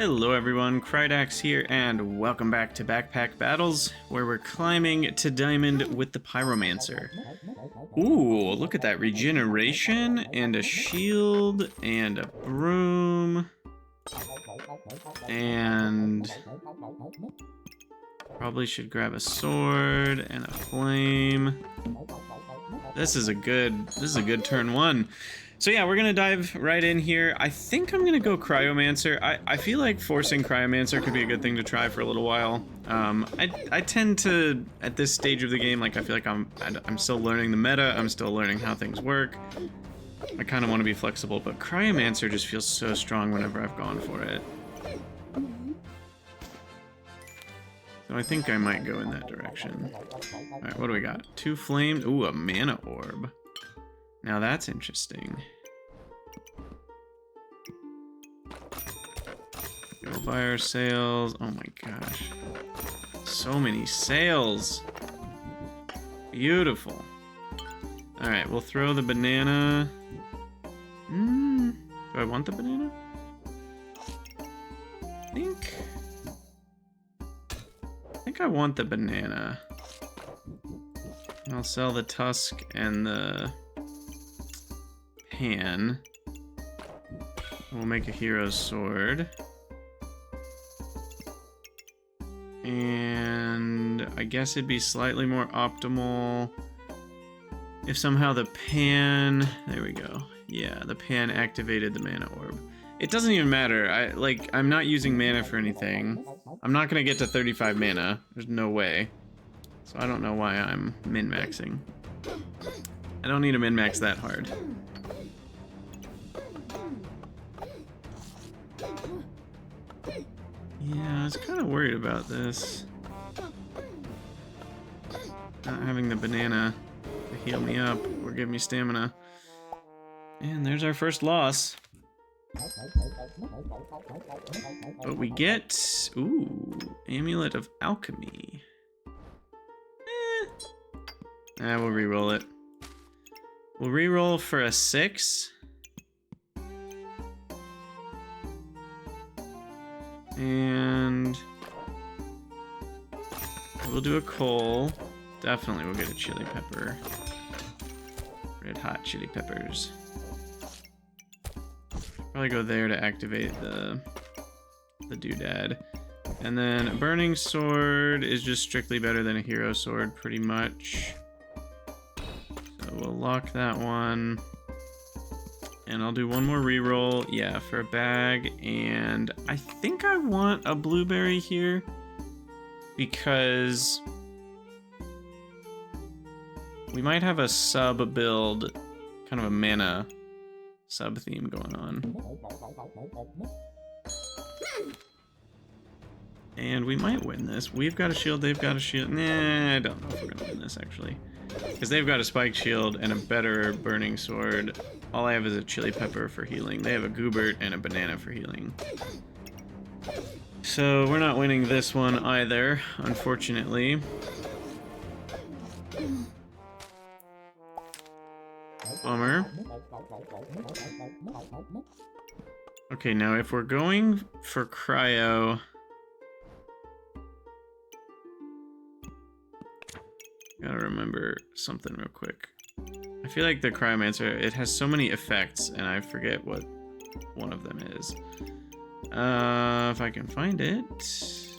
Hello everyone, Krydax here, and welcome back to Backpack Battles, where we're climbing to Diamond with the Pyromancer. Ooh, look at that regeneration, and a shield, and a broom, and probably should grab a sword and a flame. This is a good turn one. So yeah, we're gonna dive right in here. I think I'm gonna go Cryomancer. I feel like forcing Cryomancer could be a good thing to try for a little while. I tend to, at this stage of the game, like I feel like I'm still learning the meta. I'm still learning how things work. I kind of want to be flexible, but Cryomancer just feels so strong whenever I've gone for it. So I think I might go in that direction. All right, what do we got? 2 flames. Ooh, a mana orb. Now that's interesting. Go buy our sails. Oh my gosh. So many sails. Beautiful. Alright, we'll throw the banana. Do I want the banana? I think I want the banana. I'll sell the tusk and the pan. We'll make a hero's sword. And I guess it'd be slightly more optimal if somehow the pan... There we go. Yeah, the pan activated the mana orb. It doesn't even matter. I'm not using mana for anything. I'm not gonna get to 35 mana. There's no way. So I don't know why I'm min-maxing. I don't need to min-max that hard. Yeah, I was kind of worried about this. Not having the banana to heal me up or give me stamina. And there's our first loss. But we get... Ooh, Amulet of Alchemy. We'll re-roll it. We'll re-roll for a 6. And we'll do a coal. Definitely we'll get a chili pepper. Red hot chili peppers. Probably go there to activate the doodad. And then a burning sword is just strictly better than a hero sword, pretty much. So we'll lock that one. And I'll do one more reroll, yeah, for a bag, and I think I want a blueberry here because we might have a sub build, kind of a mana sub theme going on. And we might win this. We've got a shield, they've got a shield. Nah, I don't know if we're gonna win this actually. Because they've got a spike shield and a better burning sword. All I have is a chili pepper for healing. They have a goobert and a banana for healing. So we're not winning this one either, unfortunately. Bummer. Okay, now if we're going for cryo... Gotta remember something real quick. I feel like the Cryomancer, it has so many effects, and I forget what one of them is. If I can find it... It's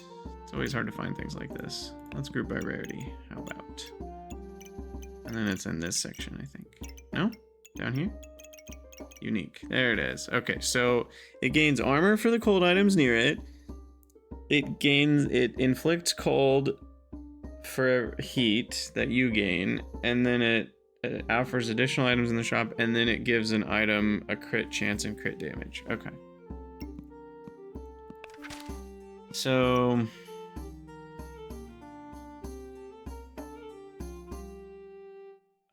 always hard to find things like this. Let's group by rarity. How about? And then it's in this section, I think. No? Down here? Unique. There it is. Okay, so it gains armor for the cold items near it. It inflicts cold for heat that you gain, and then it offers additional items in the shop, and then it gives an item a crit chance and crit damage. Okay. So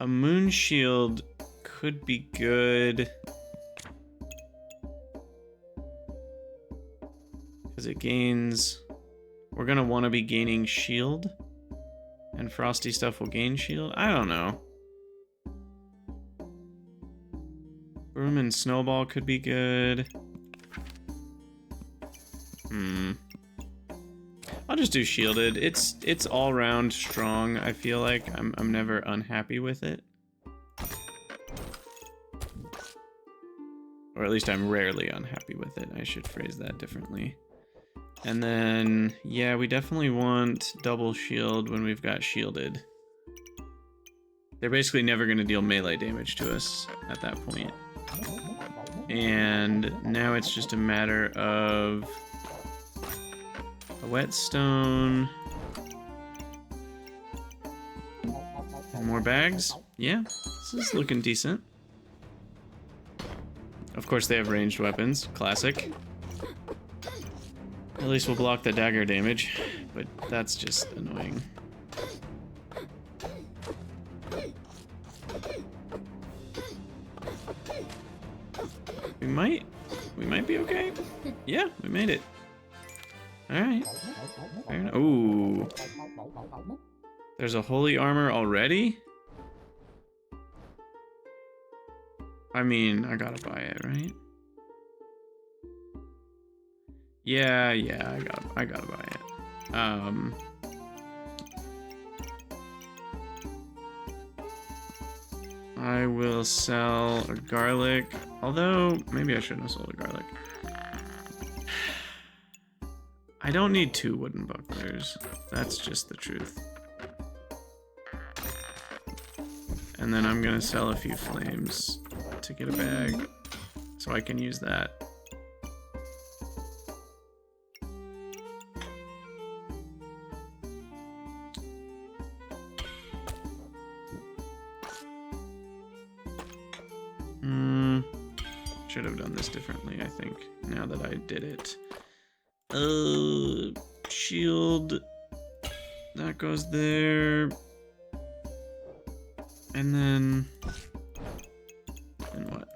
a moon shield could be good because it gains... We're gonna want to be gaining shield. And frosty stuff will gain shield? I don't know. Broom and snowball could be good. I'll just do shielded. It's all round strong. I feel like I'm never unhappy with it. Or at least I'm rarely unhappy with it. I should phrase that differently. And then, yeah, we definitely want double shield when we've got shielded. They're basically never going to deal melee damage to us at that point. And now it's just a matter of a whetstone. And more bags. Yeah, this is looking decent. Of course they have ranged weapons, classic. At least we'll block the dagger damage, but that's just annoying. We might be okay. Yeah, we made it. Alright. Ooh. There's a holy armor already? I mean, I gotta buy it, right? Yeah, I gotta buy it. I will sell a garlic, although maybe I shouldn't have sold a garlic. I don't need 2 wooden bucklers. That's just the truth. And then I'm gonna sell a few flames to get a bag, so I can use that. Should have done this differently, I think, now that I did it. Shield. That goes there. And then what?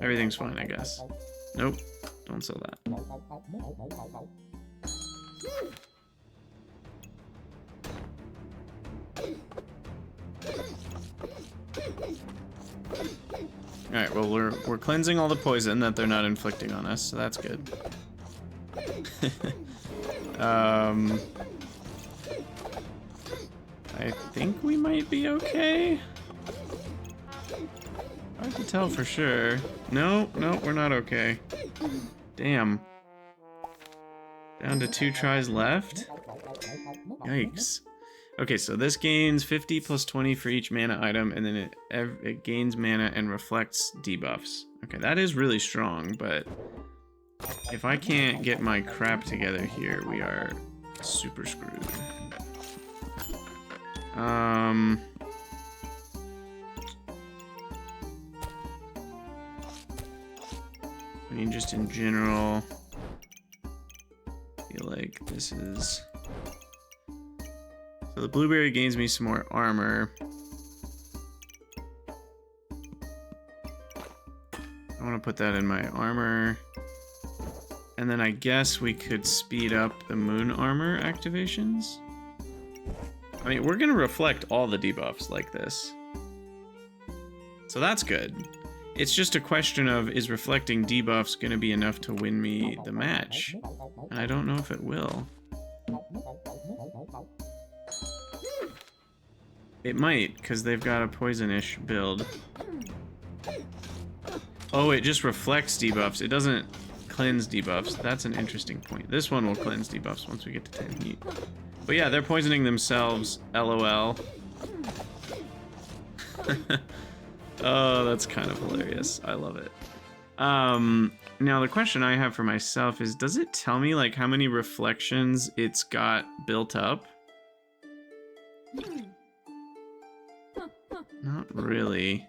Everything's fine, I guess. Nope, don't sell that. Alright, well we're cleansing all the poison that they're not inflicting on us, so that's good. I think we might be okay. Hard to tell for sure. No, we're not okay. Damn. Down to 2 tries left? Yikes. Okay, so this gains 50 plus 20 for each mana item, and then it gains mana and reflects debuffs. Okay, that is really strong, but if I can't get my crap together here, we are super screwed. I mean, just in general, I feel like this is... So the blueberry gains me some more armor. I want to put that in my armor. And then I guess we could speed up the moon armor activations. I mean, we're going to reflect all the debuffs like this. So that's good. It's just a question of, is reflecting debuffs going to be enough to win me the match? And I don't know if it will. It might, because they've got a poison-ish build. Oh, it just reflects debuffs. It doesn't cleanse debuffs. That's an interesting point. This one will cleanse debuffs once we get to 10 heat. But yeah, they're poisoning themselves. LOL. Oh, that's kind of hilarious. I love it. Now the question I have for myself is, does it tell me like how many reflections it's got built up? Not really.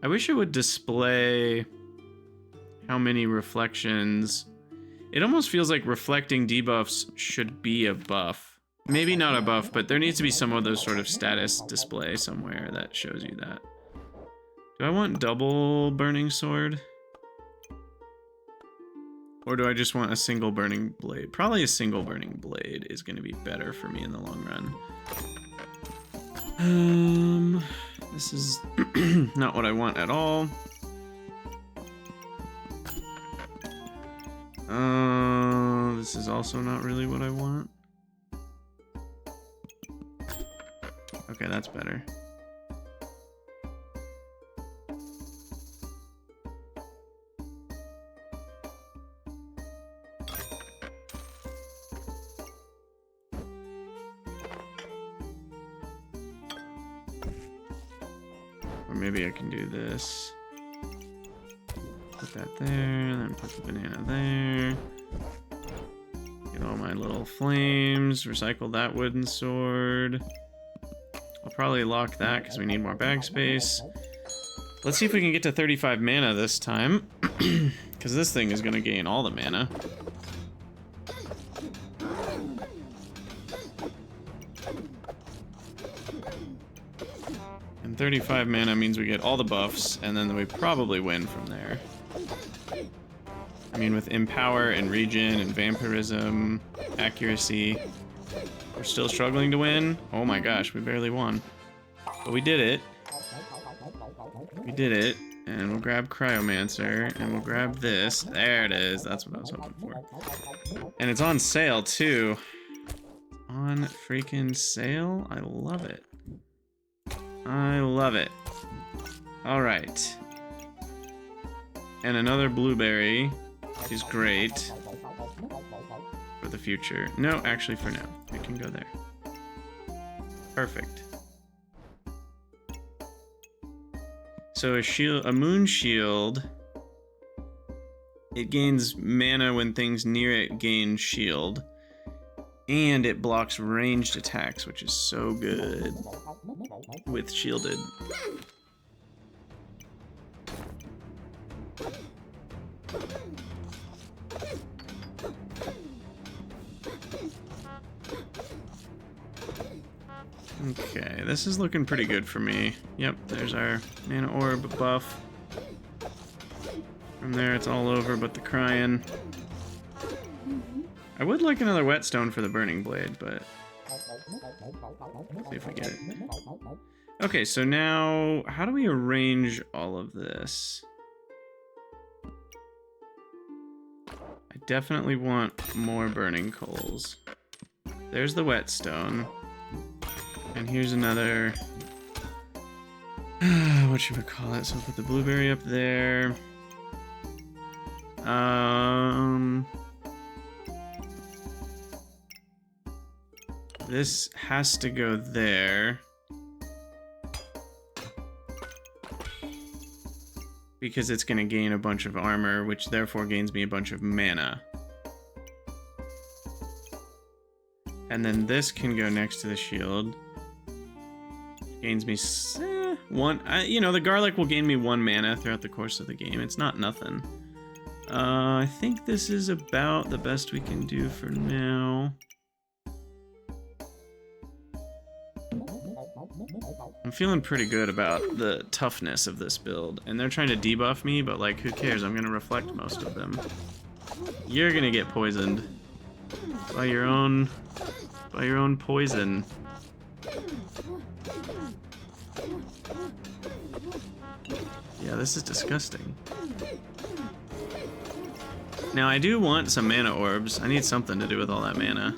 I wish it would display how many reflections. It almost feels like reflecting debuffs should be a buff. Maybe not a buff, but there needs to be some of those sort of status display somewhere that shows you that. Do I want double burning sword? Or do I just want a single burning blade? Probably a single burning blade is going to be better for me in the long run. This is not what I want at all. This is also not really what I want. Okay, that's better. Or maybe I can do this. Put that there, then put the banana there. Get all my little flames, recycle that wooden sword. I'll probably lock that because we need more bag space. Let's see if we can get to 35 mana this time. Because this thing is going to gain all the mana. And 35 mana means we get all the buffs, and then we probably win from there. I mean, with Empower and Regen and Vampirism, Accuracy, we're still struggling to win. Oh my gosh, we barely won. But we did it. We did it. And we'll grab Cryomancer, and we'll grab this. There it is. That's what I was hoping for. And it's on sale, too. On freaking sale? I love it. I love it. Alright. And another blueberry is great for the future. No, actually for now. It can go there. Perfect. So a moon shield, it gains mana when things near it gain shield. And it blocks ranged attacks, which is so good with shielded. Okay, this is looking pretty good for me. Yep, there's our mana orb buff. From there, it's all over but the crying. I would like another whetstone for the burning blade, but let's see if we get it. Okay, so now how do we arrange all of this? I definitely want more burning coals. There's the whetstone. And here's another, what should we call it? So put the blueberry up there. This has to go there. Because it's going to gain a bunch of armor, which therefore gains me a bunch of mana. And then this can go next to the shield. Gains me one. You know, the garlic will gain me 1 mana throughout the course of the game. It's not nothing. I think this is about the best we can do for now. I'm feeling pretty good about the toughness of this build. And they're trying to debuff me, but like, who cares? I'm gonna reflect most of them. You're gonna get poisoned by your own poison. Yeah, this is disgusting. Now, I do want some mana orbs. I need something to do with all that mana.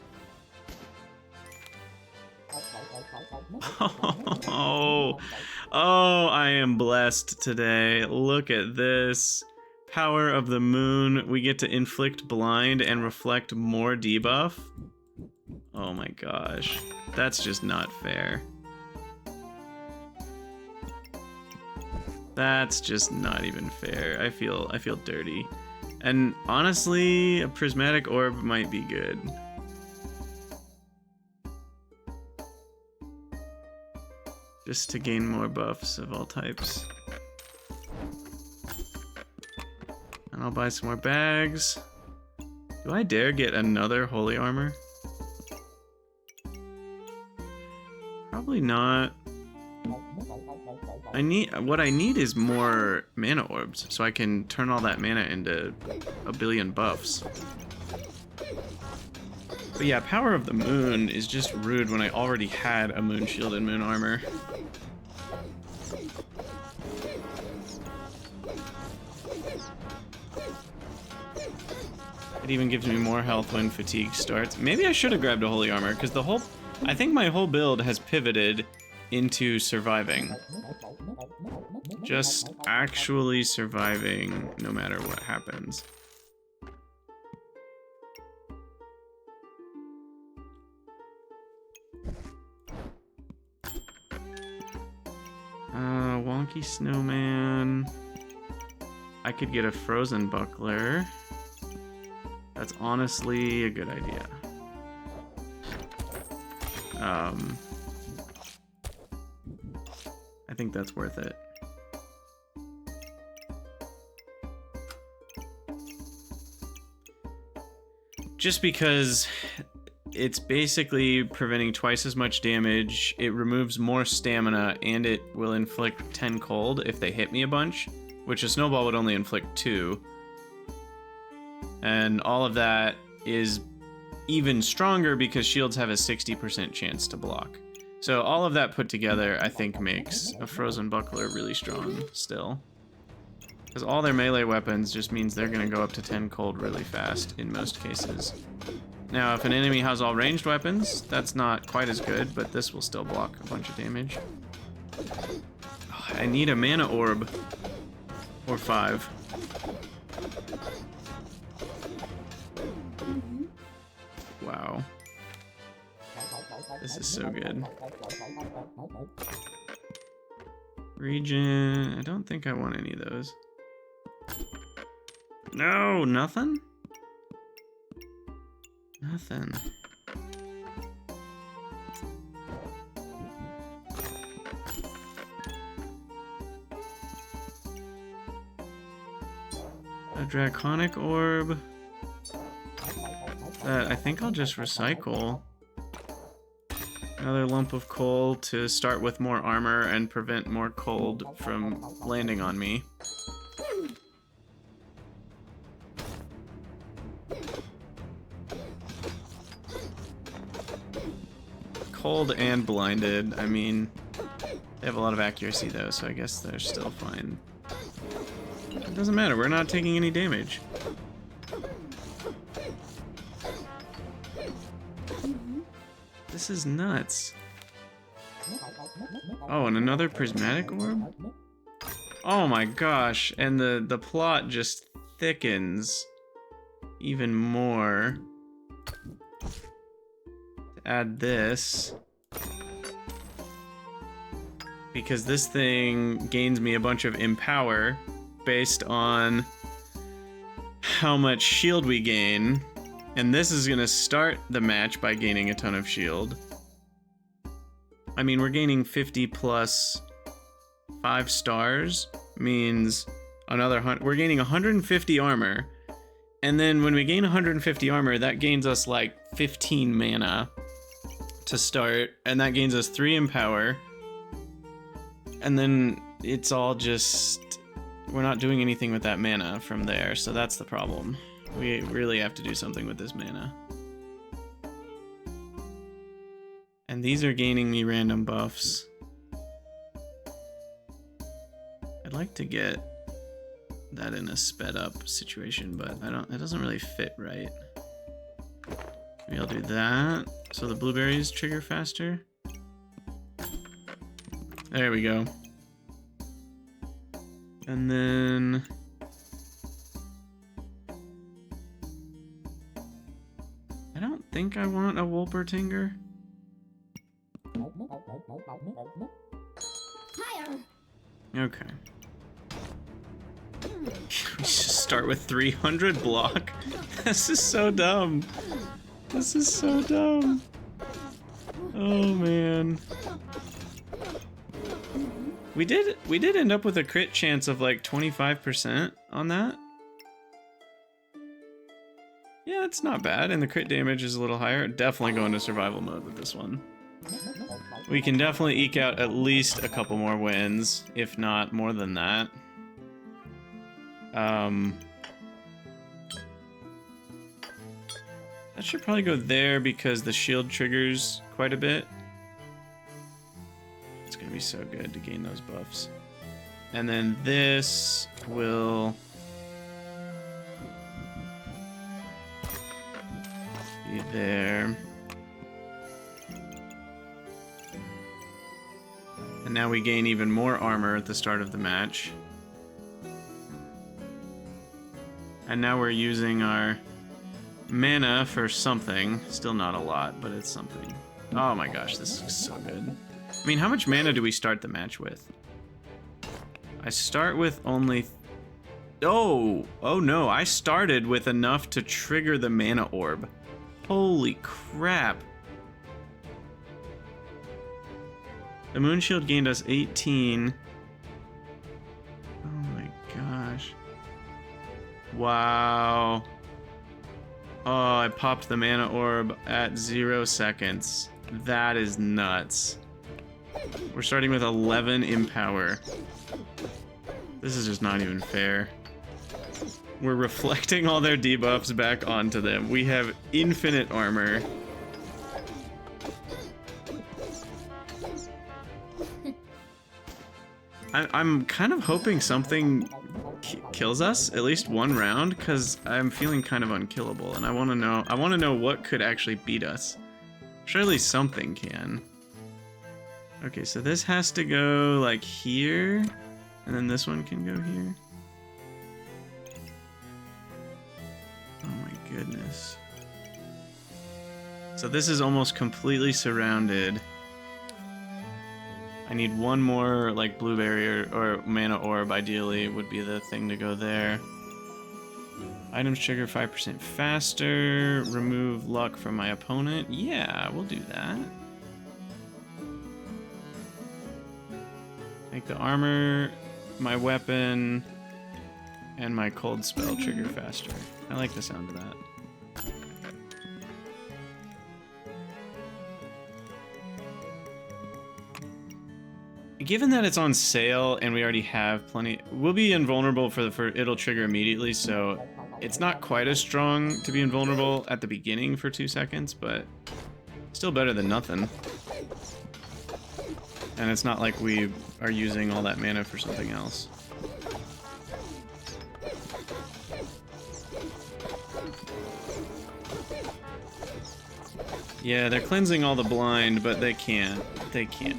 Oh, I am blessed today. Look at this. Power of the moon. We get to inflict blind and reflect more debuff. Oh my gosh. That's just not fair. That's just not even fair. I feel dirty. And honestly, a prismatic orb might be good. Just to gain more buffs of all types. And I'll buy some more bags. Do I dare get another holy armor? Probably not. What I need is more mana orbs, so I can turn all that mana into a billion buffs. But yeah, Power of the Moon is just rude when I already had a moon shield and moon armor. It even gives me more health when fatigue starts. Maybe I should have grabbed a holy armor, because I think my whole build has pivoted into surviving. Just actually surviving no matter what happens. Wonky snowman. I could get a frozen buckler. That's honestly a good idea. I think that's worth it. Just because it's basically preventing twice as much damage, it removes more stamina, and it will inflict 10 cold if they hit me a bunch, which a snowball would only inflict 2. And all of that is even stronger because shields have a 60% chance to block. So all of that put together, I think, makes a frozen buckler really strong still. Because all their melee weapons just means they're going to go up to 10 cold really fast in most cases. Now, if an enemy has all ranged weapons, that's not quite as good, but this will still block a bunch of damage. Oh, I need a mana orb. Or 5. Wow. This is so good. Regen. I don't think I want any of those. No, nothing? Nothing. A draconic orb. That I think I'll just recycle. Another lump of coal to start with more armor and prevent more cold from landing on me. Cold and blinded. I mean, they have a lot of accuracy though, so I guess they're still fine. It doesn't matter, we're not taking any damage. This is nuts. Oh, and another prismatic orb? Oh my gosh, and the plot just thickens even more. Add this. Because this thing gains me a bunch of empower based on how much shield we gain. And this is gonna start the match by gaining a ton of shield. I mean, we're gaining 50 plus 5 stars, means another we're gaining 150 armor. And then when we gain 150 armor, that gains us like 15 mana to start, and that gains us 3 empower. And then it's all just, we're not doing anything with that mana from there, so that's the problem. We really have to do something with this mana. And these are gaining me random buffs. I'd like to get that in a sped up situation, but it doesn't really fit right. Maybe I'll do that, so the blueberries trigger faster. There we go. And then I don't think I want a Wolpertinger. Okay. We just start with 300 block. This is so dumb. This is so dumb. Oh man. We did end up with a crit chance of like 25% on that. Yeah, it's not bad, and the crit damage is a little higher. Definitely go into survival mode with this one. We can definitely eke out at least a couple more wins, if not more than that. That should probably go there because the shield triggers quite a bit. It's gonna be so good to gain those buffs. And then this will be there. And now we gain even more armor at the start of the match. And now we're using our mana for something. Still not a lot, but it's something. Oh my gosh, this is so good. I mean, how much mana do we start the match with? I start with only... Oh no, I started with enough to trigger the mana orb. Holy crap. The moon shield gained us 18. Oh my gosh. Wow. Oh, I popped the mana orb at 0 seconds. That is nuts. We're starting with 11 Empower. This is just not even fair. We're reflecting all their debuffs back onto them. We have infinite armor. I'm kind of hoping something kills us at least one round, because I'm feeling kind of unkillable, and I want to know what could actually beat us. Surely something can. Okay, so this has to go like here, and then this one can go here. Oh my goodness. So this is almost completely surrounded. I need one more like blueberry or mana orb, ideally would be the thing to go there. Items trigger 5% faster. Remove luck from my opponent. Yeah, we'll do that. Make the armor, my weapon, and my cold spell trigger faster. I like the sound of that. Given that it's on sale and we already have plenty, we'll be invulnerable it'll trigger immediately, so it's not quite as strong to be invulnerable at the beginning for 2 seconds, but still better than nothing. And it's not like we are using all that mana for something else. Yeah, they're cleansing all the blind, but they can't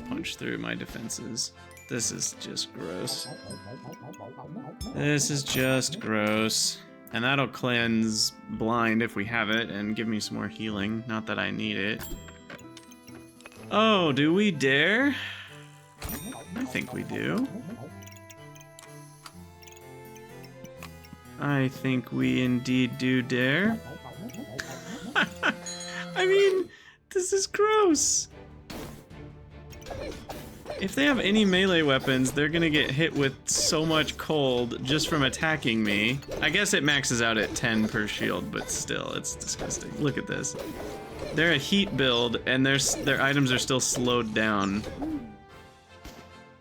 punch through my defenses. This is just gross. This is just gross. And that'll cleanse blind if we have it and give me some more healing. Not that I need it. Oh, do we dare? I think we do. I think we indeed do dare. I mean, this is gross. If they have any melee weapons, they're gonna get hit with so much cold just from attacking me. I guess it maxes out at 10 per shield, but still, it's disgusting. Look at this. They're a heat build, and their items are still slowed down.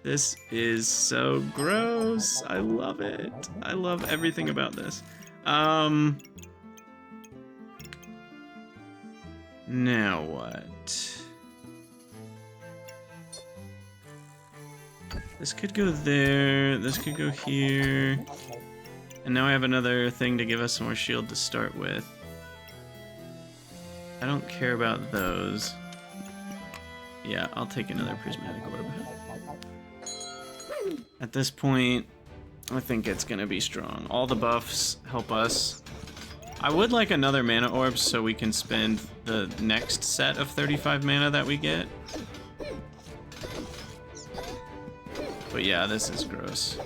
This is so gross. I love it. I love everything about this. Now what? This could go there, this could go here. And now I have another thing to give us some more shield to start with. I don't care about those. Yeah, I'll take another prismatic orb. At this point, I think it's gonna be strong. All the buffs help us. I would like another mana orb so we can spend the next set of 35 mana that we get. But yeah, this is gross.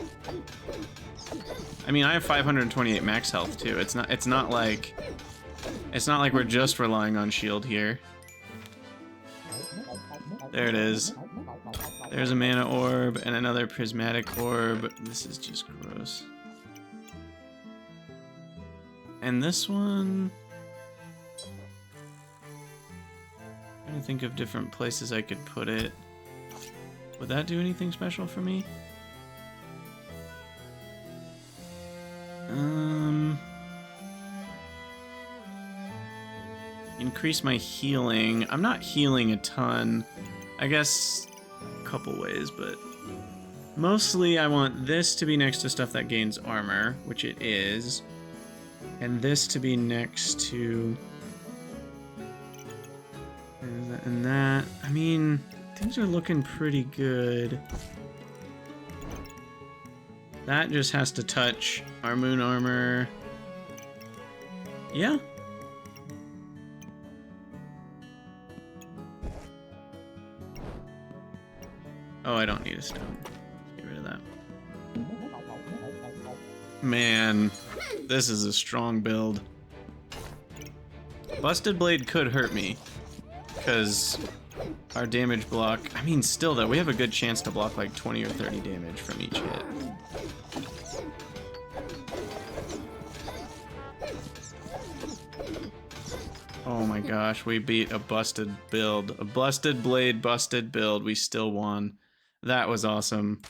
I mean, I have 528 max health too. It's not like we're just relying on shield here. There it is. There's a mana orb and another prismatic orb. This is just gross. And this one... I'm trying to think of different places I could put it. Would that do anything special for me? Increase my healing. I'm not healing a ton. I guess a couple ways, but mostly I want this to be next to stuff that gains armor, which it is. And this to be next to and that. I mean, things are looking pretty good. That just has to touch our moon armor. Yeah. Oh, I don't need a stone. Let's get rid of that. Man, this is a strong build. Busted Blade could hurt me, because our damage block... I mean, still though, we have a good chance to block like 20 or 30 damage from each hit. Oh my gosh, we beat a busted build. A Busted Blade, busted build. We still won. That was awesome.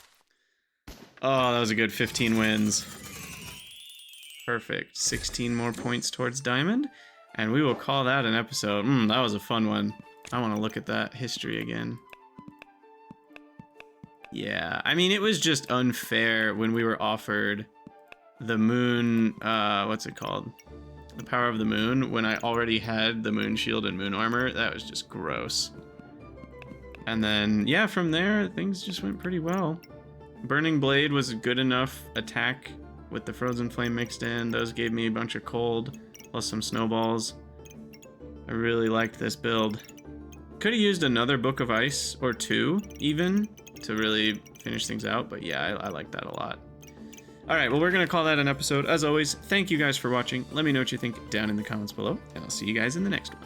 Oh, that was a good 15 wins. Perfect. 16 more points towards Diamond. And we will call that an episode. That was a fun one. I want to look at that history again. Yeah, I mean, it was just unfair when we were offered the moon, what's it called? The Power of the Moon, when I already had the moon shield and moon armor. That was just gross. And then, yeah, from there, things just went pretty well. Burning Blade was a good enough attack with the Frozen Flame mixed in. Those gave me a bunch of cold, plus some snowballs. I really liked this build. Could have used another Book of Ice, or two, even, to really finish things out, but yeah, I like that a lot. Alright, well, we're going to call that an episode. As always, thank you guys for watching. Let me know what you think down in the comments below, and I'll see you guys in the next one.